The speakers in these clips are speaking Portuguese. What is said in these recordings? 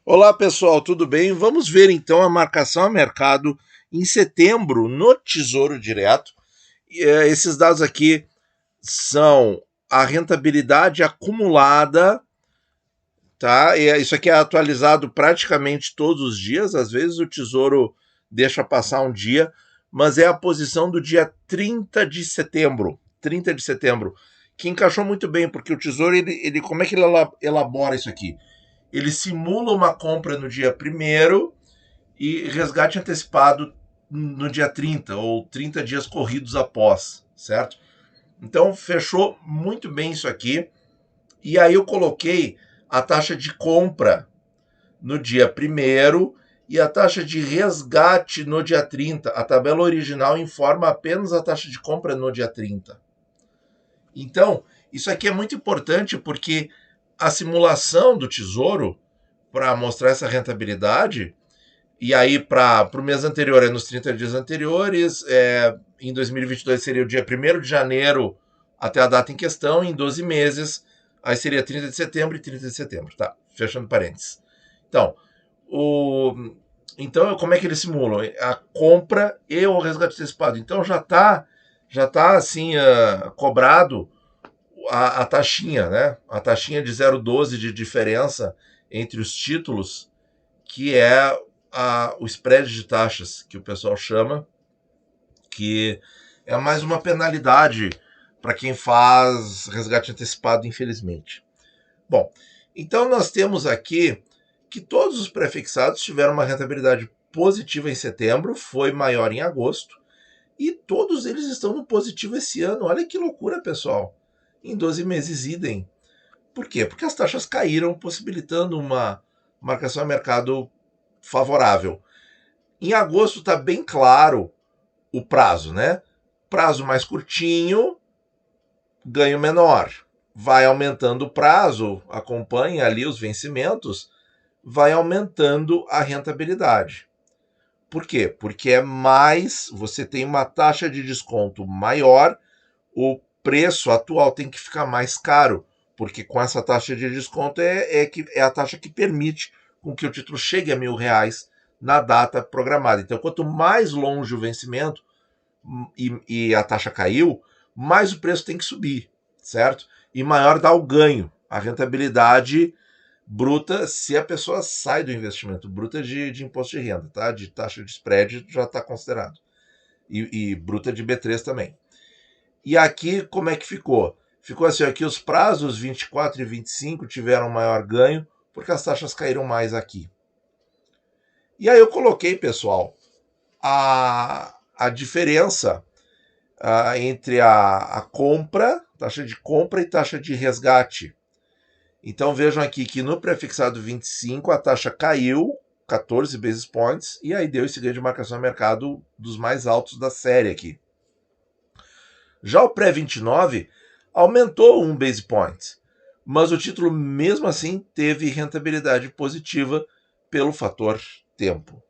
Olá pessoal, tudo bem? Vamos ver então a marcação a mercado em setembro no Tesouro Direto. Esses dados aqui são a rentabilidade acumulada, tá? Isso aqui é atualizado praticamente todos os dias, às vezes o Tesouro deixa passar um dia, mas é a posição do dia 30 de setembro. 30 de setembro, que encaixou muito bem, porque o Tesouro, como é que ele elabora isso aqui? Ele simula uma compra no dia primeiro e resgate antecipado no dia 30 ou 30 dias corridos após, certo? Então fechou muito bem isso aqui. E aí eu coloquei a taxa de compra no dia primeiro e a taxa de resgate no dia 30. A tabela original informa apenas a taxa de compra no dia 30. Então, isso aqui é muito importante porque a simulação do Tesouro para mostrar essa rentabilidade. E aí, para o mês anterior, é nos 30 dias anteriores, em 2022 seria o dia 1º de janeiro até a data em questão, em 12 meses, aí seria 30 de setembro e 30 de setembro, tá? Fechando parênteses. Então, o, como é que eles simulam? A compra e o resgate antecipado. Então já tá assim, cobrado a taxinha, né? A taxinha de 0,12 de diferença entre os títulos, que é o spread de taxas, que o pessoal chama, que é mais uma penalidade para quem faz resgate antecipado, infelizmente. Bom, então nós temos aqui que todos os prefixados tiveram uma rentabilidade positiva em setembro, foi maior em agosto, e todos eles estão no positivo esse ano. Olha que loucura, pessoal. Em 12 meses, idem. Por quê? Porque as taxas caíram, possibilitando uma marcação a mercado favorável. Em agosto está bem claro o prazo, né? Prazo mais curtinho, ganho menor. Vai aumentando o prazo, acompanha ali os vencimentos, vai aumentando a rentabilidade. Por quê? Porque você tem uma taxa de desconto maior, o preço atual tem que ficar mais caro, porque com essa taxa de desconto é a taxa que permite com que o título chegue a R$ 1.000 na data programada. Então, quanto mais longe o vencimento e a taxa caiu, mais o preço tem que subir, certo? E maior dá o ganho, a rentabilidade bruta, se a pessoa sai do investimento, bruta de imposto de renda, tá? De taxa de spread já está considerado. E bruta de B3 também. E aqui, como é que ficou? Ficou assim, aqui os prazos 24 e 25 tiveram maior ganho, porque as taxas caíram mais aqui. E aí eu coloquei, pessoal, a diferença entre a compra, taxa de compra e taxa de resgate. Então vejam aqui que no prefixado 25 a taxa caiu 14 basis points e aí deu esse ganho de marcação a mercado dos mais altos da série aqui. Já o pré-29 aumentou 1 base point, mas o título mesmo assim teve rentabilidade positiva pelo fator tempo.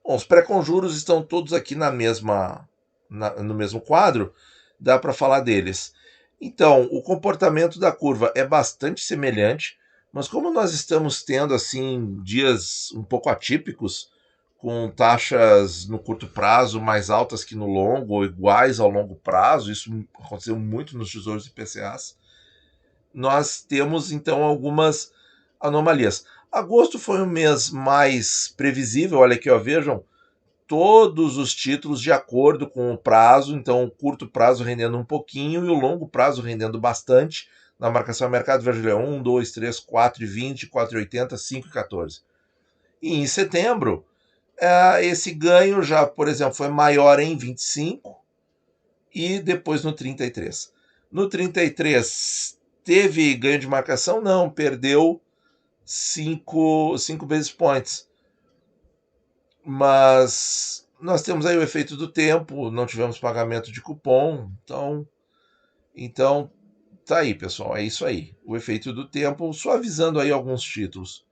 Bom, os pré-conjuros estão todos aqui no mesmo quadro, dá para falar deles. Então, o comportamento da curva é bastante semelhante, mas como nós estamos tendo assim dias um pouco atípicos, com taxas no curto prazo mais altas que no longo, ou iguais ao longo prazo, isso aconteceu muito nos tesouros IPCAs, nós temos então algumas anomalias. Agosto foi um mês mais previsível, olha aqui, ó, vejam, todos os títulos de acordo com o prazo, então o curto prazo rendendo um pouquinho e o longo prazo rendendo bastante. Na marcação a mercado, veja, 1, 2, 3, 4 e 20, 4 e 80, 5 e 14. E em setembro, esse ganho já, por exemplo, foi maior em 25 e depois no 33. No 33, teve ganho de marcação? Não, perdeu 5 basis points. Mas nós temos aí o efeito do tempo, não tivemos pagamento de cupom, então tá aí, pessoal, é isso aí. O efeito do tempo suavizando aí alguns títulos.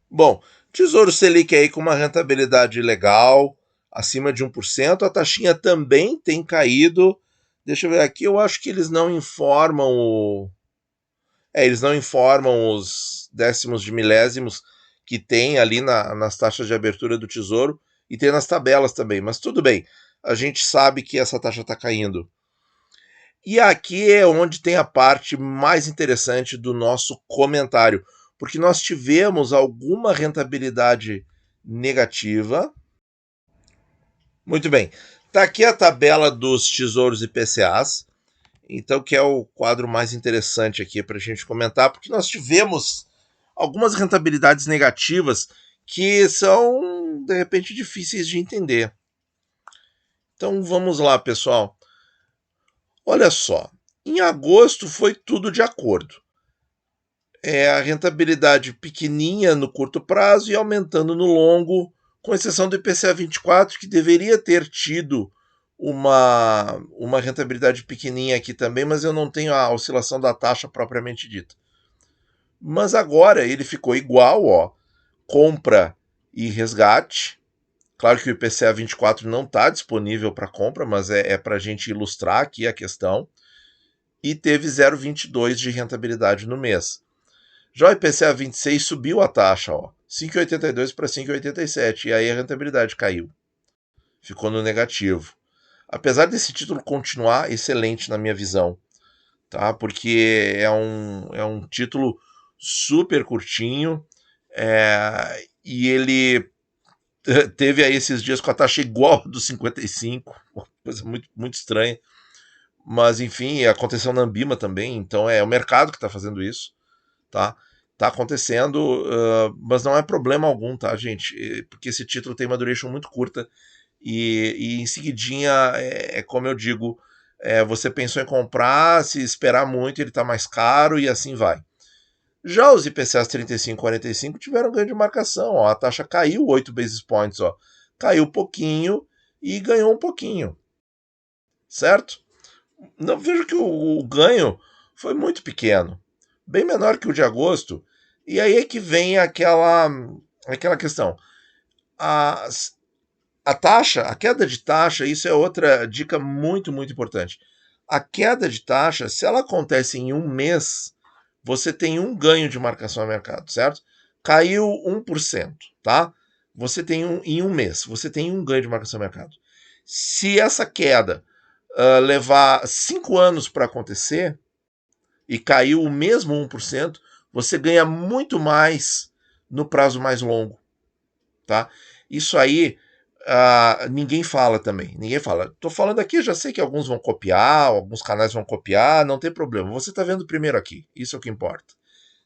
Bom, Tesouro Selic aí com uma rentabilidade legal, acima de 1%, a taxinha também tem caído, Deixa eu ver aqui, eu acho que eles não informam o. Eles não informam os décimos de milésimos que tem ali nas taxas de abertura do Tesouro e tem nas tabelas também, mas tudo bem, a gente sabe que essa taxa está caindo. E aqui é onde tem a parte mais interessante do nosso comentário, porque nós tivemos alguma rentabilidade negativa. Muito bem, está aqui a tabela dos tesouros IPCAs, então que é o quadro mais interessante aqui para a gente comentar, porque nós tivemos algumas rentabilidades negativas que são, de repente, difíceis de entender. Então vamos lá, pessoal. Olha só, em agosto foi tudo de acordo. A rentabilidade pequenininha no curto prazo e aumentando no longo, com exceção do IPCA 24, que deveria ter tido uma rentabilidade pequenininha aqui também, mas eu não tenho a oscilação da taxa propriamente dita. Mas agora ele ficou igual, ó, compra e resgate. Claro que o IPCA 24 não está disponível para compra, mas é para a gente ilustrar aqui a questão. E teve 0,22 de rentabilidade no mês. Já o IPCA 26 subiu a taxa, ó, 5,82 para 5,87, e aí a rentabilidade caiu. Ficou no negativo. Apesar desse título continuar excelente na minha visão, tá? Porque é um título super curtinho, e ele teve aí esses dias com a taxa igual do 55, coisa muito, muito estranha. Mas enfim, aconteceu na Ambima também, então é o mercado que está fazendo isso, tá? Tá acontecendo, mas não é problema algum, tá, gente? Porque esse título tem uma duration muito curta e em seguidinha, como eu digo, você pensou em comprar, se esperar muito ele tá mais caro e assim vai. Já os IPCAs 35 e 45 tiveram ganho de marcação, ó, a taxa caiu 8 basis points, ó, caiu um pouquinho e ganhou um pouquinho, certo? Não vejo que o ganho foi muito pequeno, bem menor que o de agosto. E aí é que vem aquela questão. A, a taxa, a queda de taxa, isso é outra dica muito, muito importante. A queda de taxa, se ela acontece em um mês, você tem um ganho de marcação a mercado, certo? Caiu 1%, tá? Você tem em um mês, você tem um ganho de marcação a mercado. Se essa queda levar 5 anos para acontecer e caiu o mesmo 1%, você ganha muito mais no prazo mais longo, tá? Isso aí ninguém fala também, ninguém fala. Tô falando aqui, já sei que alguns vão copiar, alguns canais vão copiar, não tem problema. Você tá vendo primeiro aqui, isso é o que importa,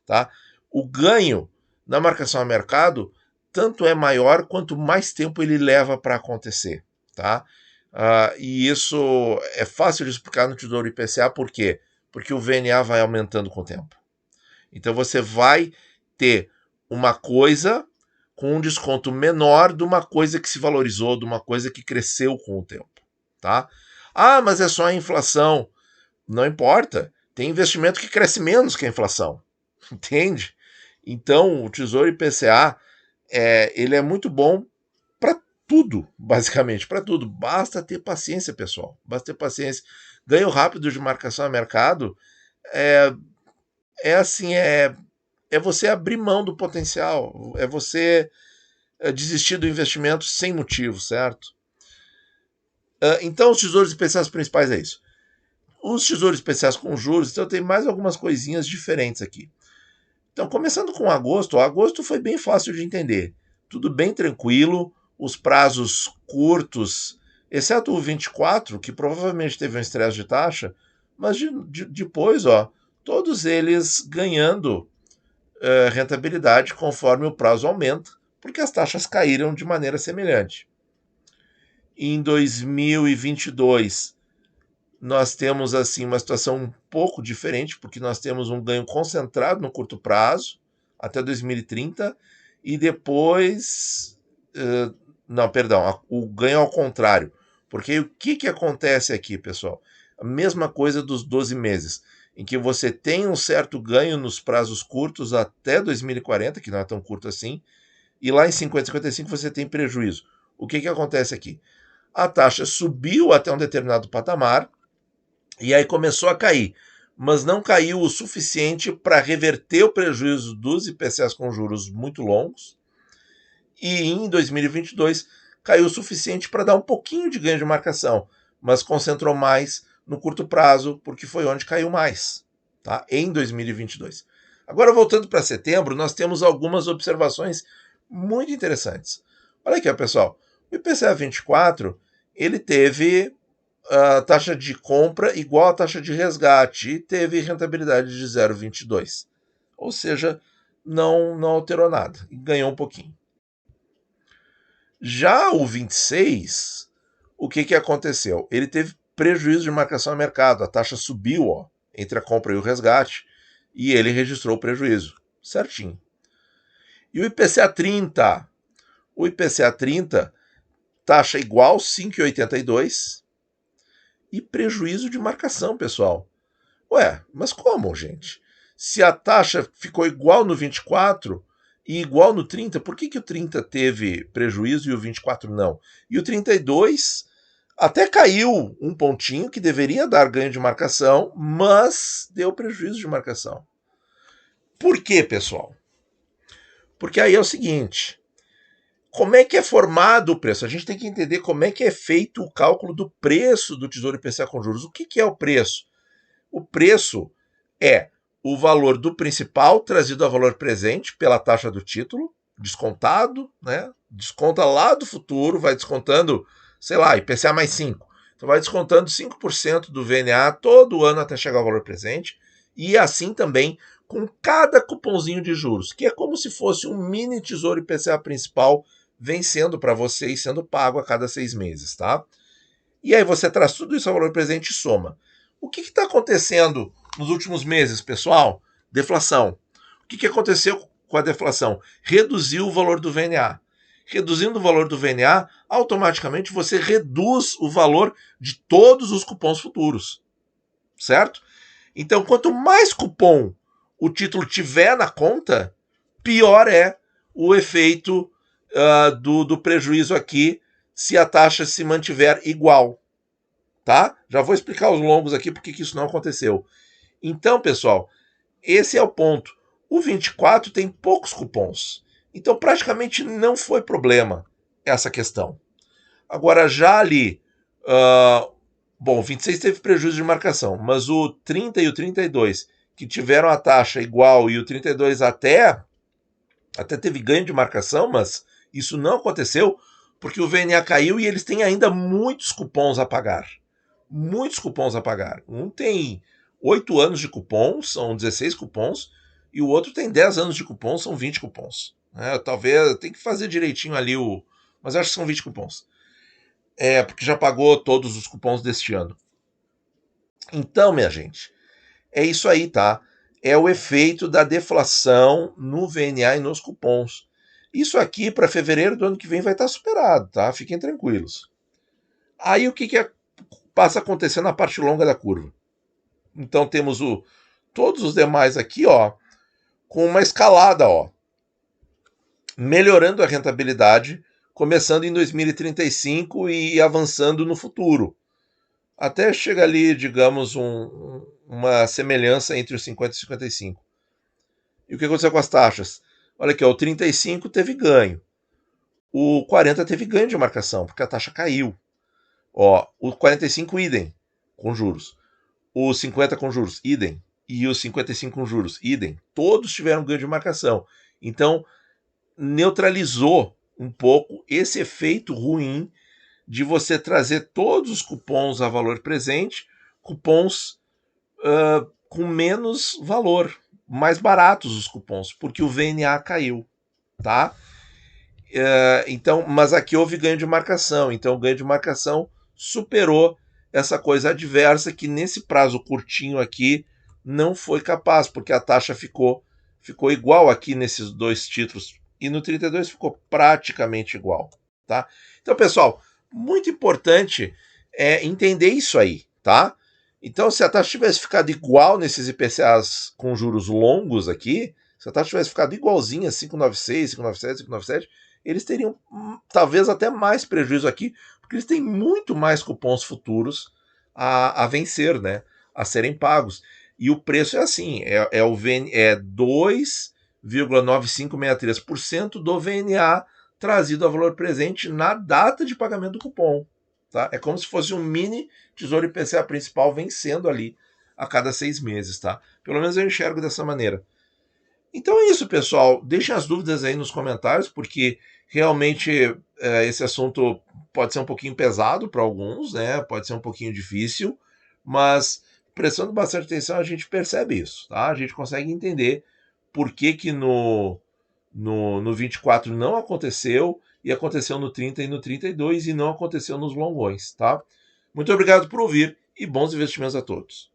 tá? O ganho na marcação a mercado tanto é maior quanto mais tempo ele leva para acontecer, tá? E isso é fácil de explicar no Tesouro IPCA, por quê? Porque o VNA vai aumentando com o tempo. Então você vai ter uma coisa com um desconto menor de uma coisa que se valorizou, de uma coisa que cresceu com o tempo, tá? Ah, mas é só a inflação. Não importa. Tem investimento que cresce menos que a inflação, entende? Então o Tesouro IPCA ele é muito bom para tudo, basicamente, para tudo. Basta ter paciência, pessoal. Basta ter paciência. Ganho rápido de marcação a mercado é, assim, é você abrir mão do potencial, é você desistir do investimento sem motivo, certo? Então, os tesouros especiais principais é isso. Os tesouros especiais com juros, então tem mais algumas coisinhas diferentes aqui. Então, começando com agosto, agosto foi bem fácil de entender. Tudo bem tranquilo, os prazos curtos, exceto o 24, que provavelmente teve um estresse de taxa, mas depois, ó, todos eles ganhando rentabilidade conforme o prazo aumenta, porque as taxas caíram de maneira semelhante. Em 2022, nós temos assim uma situação um pouco diferente, porque nós temos um ganho concentrado no curto prazo, até 2030, e depois. Não, perdão, o ganho ao contrário. Porque o que acontece aqui, pessoal? A mesma coisa dos 12 meses, em que você tem um certo ganho nos prazos curtos até 2040, que não é tão curto assim, e lá em 50 e 55 você tem prejuízo. O que acontece aqui? A taxa subiu até um determinado patamar, E aí começou a cair, mas não caiu o suficiente para reverter o prejuízo dos IPCAs com juros muito longos. E em 2022 caiu o suficiente para dar um pouquinho de ganho de marcação, mas concentrou mais no curto prazo, porque foi onde caiu mais, tá? Em 2022. Agora, voltando para setembro, nós temos algumas observações muito interessantes. Olha aqui, ó, pessoal. O IPCA 24, ele teve a taxa de compra igual à taxa de resgate e teve rentabilidade de 0,22. Ou seja, não alterou nada e ganhou um pouquinho. Já o 26, o que aconteceu? Ele teve prejuízo de marcação a mercado, a taxa subiu, ó, entre a compra e o resgate, e ele registrou o prejuízo, certinho. E o IPCA 30? O IPCA 30, taxa igual, 5,82, e prejuízo de marcação, pessoal. Ué, mas como, gente? Se a taxa ficou igual no 24 e igual no 30, por que o 30 teve prejuízo e o 24 não? E o 32 até caiu um pontinho que deveria dar ganho de marcação, mas deu prejuízo de marcação. Por quê, pessoal? Porque aí é o seguinte, como é que é formado o preço? A gente tem que entender como é que é feito o cálculo do preço do Tesouro IPCA com juros. O que é o preço? O preço é o valor do principal trazido a valor presente pela taxa do título, descontado, né? Desconta lá do futuro, vai descontando, sei lá, IPCA mais 5. Então vai descontando 5% do VNA todo ano até chegar ao valor presente, e assim também com cada cupomzinho de juros, que é como se fosse um mini tesouro IPCA principal vencendo para você e sendo pago a cada 6 meses, tá? E aí você traz tudo isso ao valor presente e soma. O que está acontecendo nos últimos meses, pessoal? Deflação. O que aconteceu com a deflação? Reduziu o valor do VNA. Reduzindo o valor do VNA, automaticamente você reduz o valor de todos os cupons futuros. Certo? Então, quanto mais cupom o título tiver na conta, pior é o efeito do prejuízo aqui se a taxa se mantiver igual. Tá? Já vou explicar os longos aqui porque que isso não aconteceu. Então, pessoal, esse é o ponto. O 24 tem poucos cupons. Então, praticamente não foi problema essa questão. Agora, já ali, bom, o 26 teve prejuízo de marcação, mas o 30 e o 32, que tiveram a taxa igual, e o 32 até teve ganho de marcação, mas isso não aconteceu porque o VNA caiu e eles têm ainda muitos cupons a pagar. Muitos cupons a pagar. Um tem 8 anos de cupom, são 16 cupons, e o outro tem 10 anos de cupom, são 20 cupons. Talvez tem que fazer direitinho ali mas acho que são 20 cupons. Porque já pagou todos os cupons deste ano. Então, minha gente, é isso aí, tá? É o efeito da deflação no VNA e nos cupons. Isso aqui, para fevereiro do ano que vem, vai estar superado, tá? Fiquem tranquilos. Aí o que passa a acontecer na parte longa da curva? Então temos todos os demais aqui, ó, com uma escalada, ó, melhorando a rentabilidade, começando em 2035 e avançando no futuro. Até chega ali, digamos, uma semelhança entre os 50 e 55. E o que aconteceu com as taxas? Olha aqui, ó, o 35 teve ganho. O 40 teve ganho de marcação, porque a taxa caiu. Ó, o 45 idem, com juros. O 50 com juros, idem. E os 55 com juros, idem. Todos tiveram ganho de marcação. Então, neutralizou um pouco esse efeito ruim de você trazer todos os cupons a valor presente, cupons com menos valor, mais baratos os cupons, porque o VNA caiu, tá? Então, mas aqui houve ganho de marcação, então o ganho de marcação superou essa coisa adversa que nesse prazo curtinho aqui não foi capaz, porque a taxa ficou igual aqui nesses dois títulos e no 32 ficou praticamente igual, tá? Então, pessoal, muito importante entender isso aí, tá? Então, se a taxa tivesse ficado igual nesses IPCAs com juros longos aqui, se a taxa tivesse ficado igualzinha, 596, 597, 597, eles teriam talvez até mais prejuízo aqui, porque eles têm muito mais cupons futuros a vencer, né? A serem pagos. E o preço é assim: é 2,9563% do VNA trazido a valor presente na data de pagamento do cupom. Tá? É como se fosse um mini Tesouro IPCA principal vencendo ali a cada 6 meses. Tá? Pelo menos eu enxergo dessa maneira. Então é isso, pessoal. Deixem as dúvidas aí nos comentários, porque realmente esse assunto pode ser um pouquinho pesado para alguns, né? Pode ser um pouquinho difícil, mas prestando bastante atenção a gente percebe isso, tá? A gente consegue entender por que, que no 24 não aconteceu e aconteceu no 30 e no 32 e não aconteceu nos longões, tá? Muito obrigado por ouvir e bons investimentos a todos.